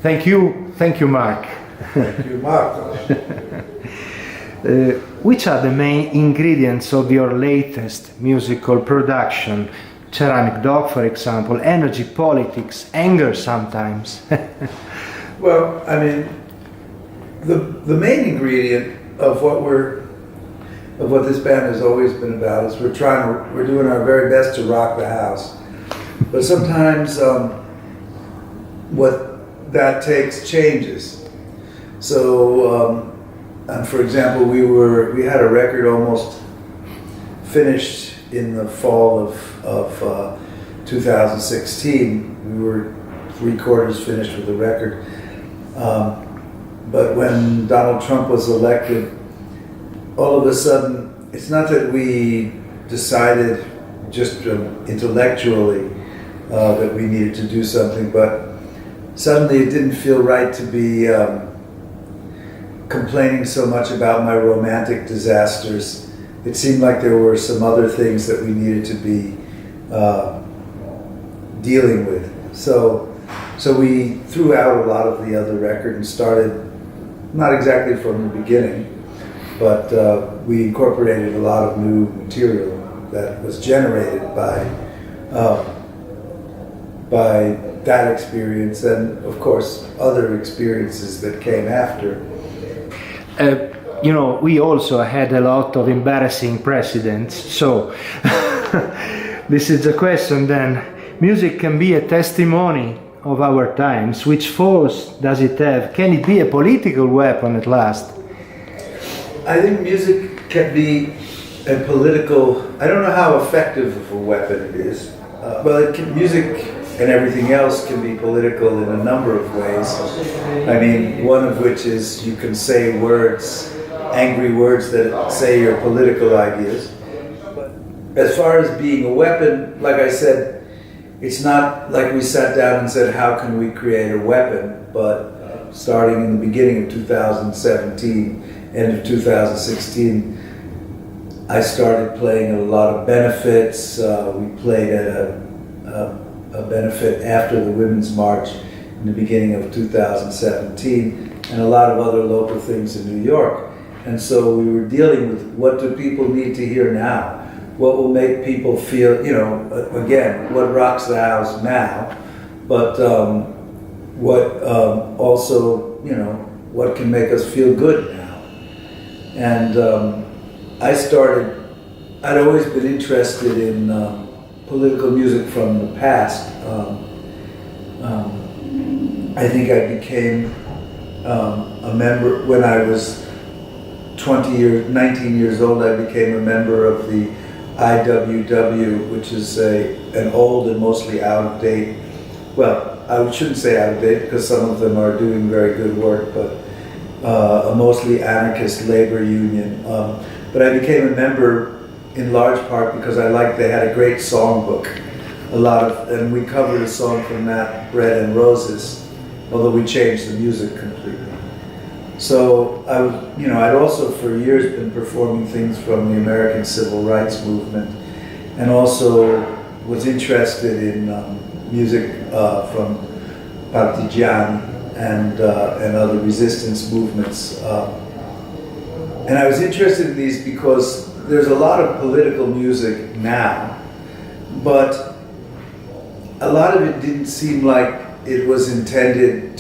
Thank you, Marc. Thank you, Marco. Which are the main ingredients of your latest musical production? Ceramic Dog, for example, energy, politics, anger sometimes. Well, I mean, the main ingredient of what this band has always been about is we're doing our very best to rock the house, but sometimes what that takes changes. So, and for example, we had a record almost finished in the fall of 2016. We were 3/4 finished with the record. But when Donald Trump was elected, all of a sudden, it's not that we decided just intellectually that we needed to do something, but suddenly it didn't feel right to be complaining so much about my romantic disasters. It seemed like there were some other things that we needed to be dealing with. So we threw out a lot of the other record and started, not exactly from the beginning, but we incorporated a lot of new material that was generated by that experience and, of course, other experiences that came after. We also had a lot of embarrassing precedents, so this is the question then. Music can be a testimony of our times. Which force does it have? Can it be a political weapon at last? I think music can be a political, I don't know how effective of a weapon it is, but music and everything else can be political in a number of ways. I mean, one of which is you can say words, angry words that say your political ideas. But as far as being a weapon, like I said, it's not like we sat down and said, how can we create a weapon? But starting in the beginning of 2017, end of 2016, I started playing at a lot of benefits. We played at a benefit after the Women's March in the beginning of 2017, and a lot of other local things in New York. And so we were dealing with what do people need to hear now? What will make people feel, again, what rocks the house now, but what also, what can make us feel good now. And I'd always been interested in political music from the past. I think I became a member, when I was 19 years old, I became a member of the IWW, which is an old and mostly out of date, well, I shouldn't say out of date because some of them are doing very good work, but a mostly anarchist labor union. But I became a member in large part because they had a great songbook, and we covered a song from that, Bread and Roses, although we changed the music completely. So I'd also for years been performing things from the American Civil Rights Movement, and also was interested in music from partigiani and other resistance movements. And I was interested in these because there's a lot of political music now, but a lot of it didn't seem like it was intended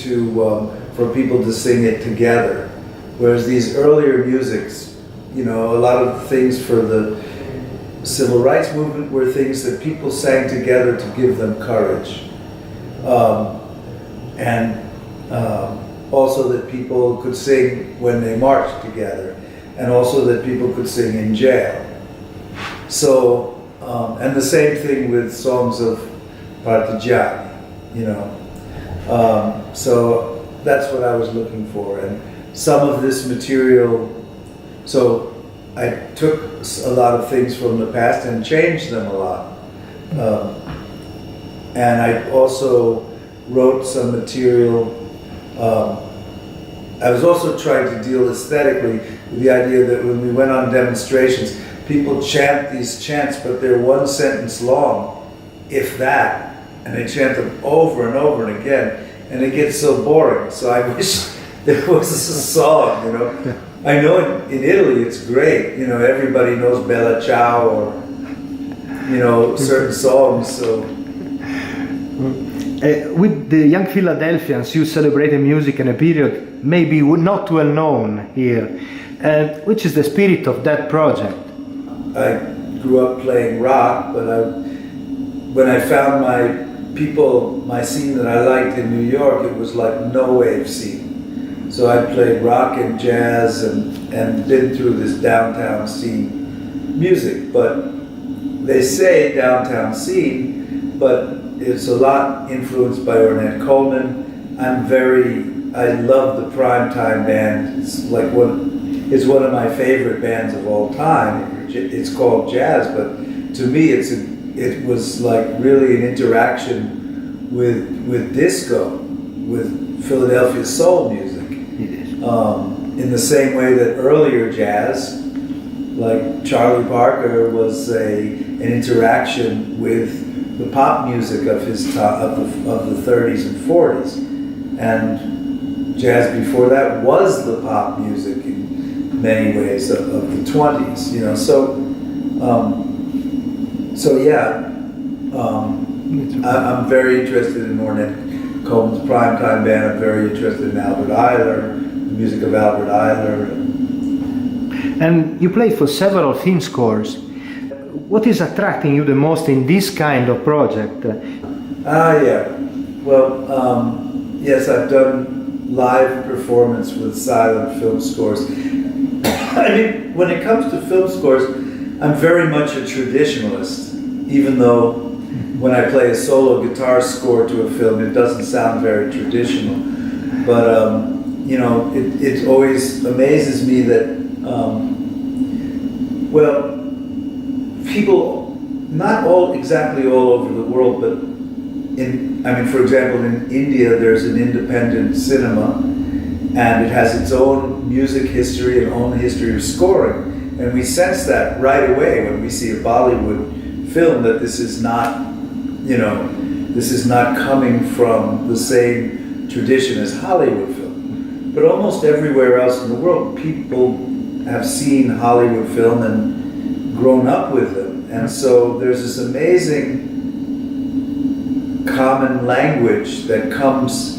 for people to sing it together. Whereas these earlier musics, a lot of things for the civil rights movement were things that people sang together to give them courage. And also that people could sing when they marched together, and also that people could sing in jail. So, and the same thing with songs of partigiani, so that's what I was looking for. And some of this material, so I took a lot of things from the past and changed them a lot. And I also wrote some material. I was also trying to deal aesthetically with the idea that when we went on demonstrations, people chant these chants, but they're one sentence long, if that, and they chant them over and over and again. and it gets so boring. So I wish there was a song, you know. I know in Italy it's great, you know, everybody knows Bella Ciao or, you know, certain songs, so. With the young Philadelphians, you celebrate music in a period maybe not well known here. Which is the spirit of that project? I grew up playing rock, but when I found my scene that I liked in New York, it was like no wave scene. So I played rock and jazz and been through this downtown scene music. But they say downtown scene, but it's a lot influenced by Ornette Coleman. I love the Primetime Band. It's one of my favorite bands of all time. It's called jazz, but to me it was like really an interaction with disco, with Philadelphia soul music. In the same way that earlier jazz, like Charlie Parker, was an interaction with the pop music of his of the 30s and 40s, and jazz before that was the pop music in many ways of the 20s, you know. I'm very interested in Ornette Coleman's Primetime Band. I'm very interested in Albert Ayler, the music of Albert Ayler. And you played for several film scores. What is attracting you the most in this kind of project? Yes, I've done live performance with silent film scores. I mean, when it comes to film scores, I'm very much a traditionalist, even though when I play a solo guitar score to a film, it doesn't sound very traditional. But, you know, it always amazes me that, people, not exactly all over the world, but for example, in India, there's an independent cinema, and it has its own music history and own history of scoring. And we sense that right away when we see a Bollywood film, that this is not, you know, this is not coming from the same tradition as Hollywood film. But almost everywhere else in the world, people have seen Hollywood film and grown up with them. And so there's this amazing common language that comes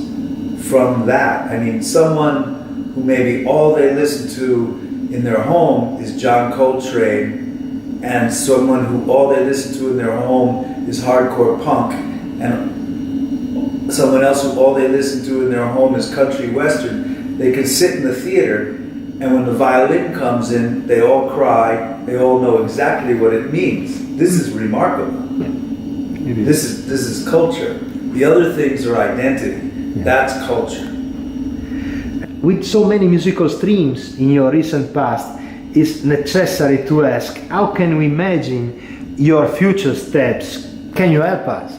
from that. I mean, someone who maybe all they listen to in their home is John Coltrane, and someone who all they listen to in their home is hardcore punk, and someone else who all they listen to in their home is country western, they can sit in the theater, and when the violin comes in, they all cry, they all know exactly what it means. This is remarkable. This is culture. The other things are identity. Yeah. That's culture. With so many musical streams in your recent past, it's necessary to ask, how can we imagine your future steps? Can you help us?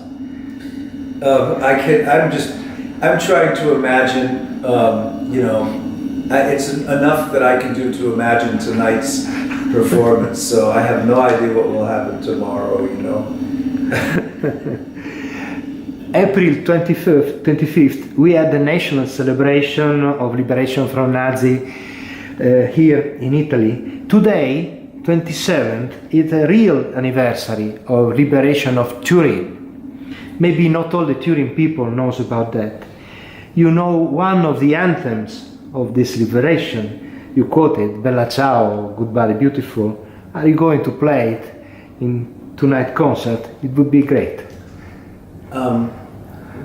I'm trying to imagine, it's enough that I can do to imagine tonight's performance, so I have no idea what will happen tomorrow, you know. April 25th, we had the national celebration of liberation from Nazi here in Italy. Today, 27th, is a real anniversary of liberation of Turin. Maybe not all the Turin people knows about that. You know one of the anthems of this liberation. You quoted Bella Ciao, Goodbye Beautiful. Are you going to play it in tonight's concert? It would be great.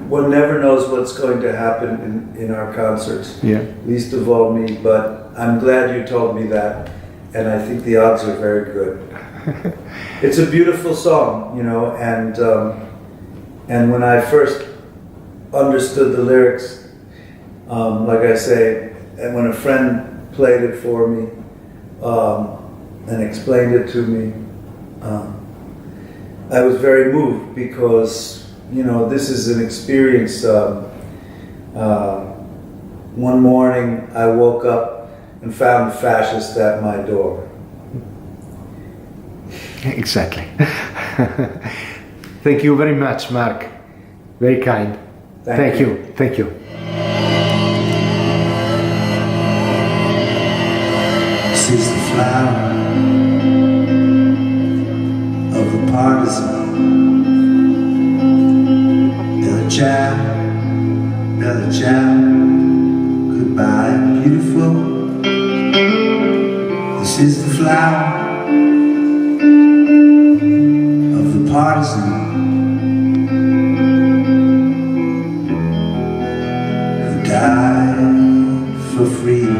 One never knows what's going to happen in our concerts, least of all me, but I'm glad you told me that, and I think the odds are very good. It's a beautiful song, you know, and when I first understood the lyrics, like I say, and when a friend played it for me and explained it to me, I was very moved because, you know, this is an experience. One morning I woke up and found fascists at my door. Exactly. Thank you very much, Marc. Very kind. Thank you. Thank you. flower of the partisan. Bella ciao, goodbye, beautiful. This is the flower of the partisan who died for freedom.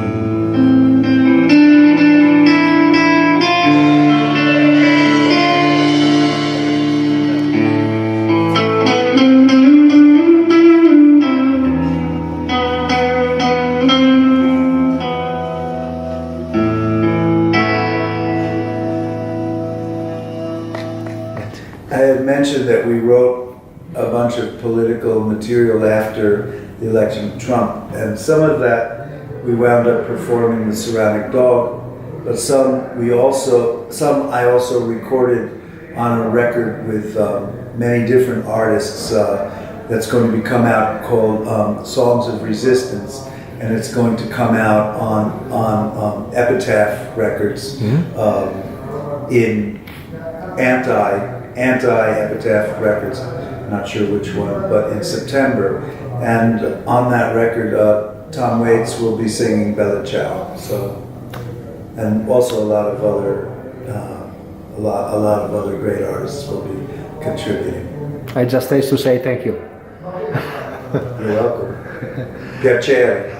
I had mentioned that we wrote a bunch of political material after the election of Trump, and some of that we wound up performing with Ceramic Dog, but some I also recorded on a record with many different artists that's going to come out called Songs of Resistance, and it's going to come out on Epitaph Records in Anti-Epitaph Records, I'm not sure which one, but in September. And on that record, Tom Waits will be singing Bella Ciao. So, and also a lot of other great artists will be contributing. I just have to say thank you. You're welcome. Piacere.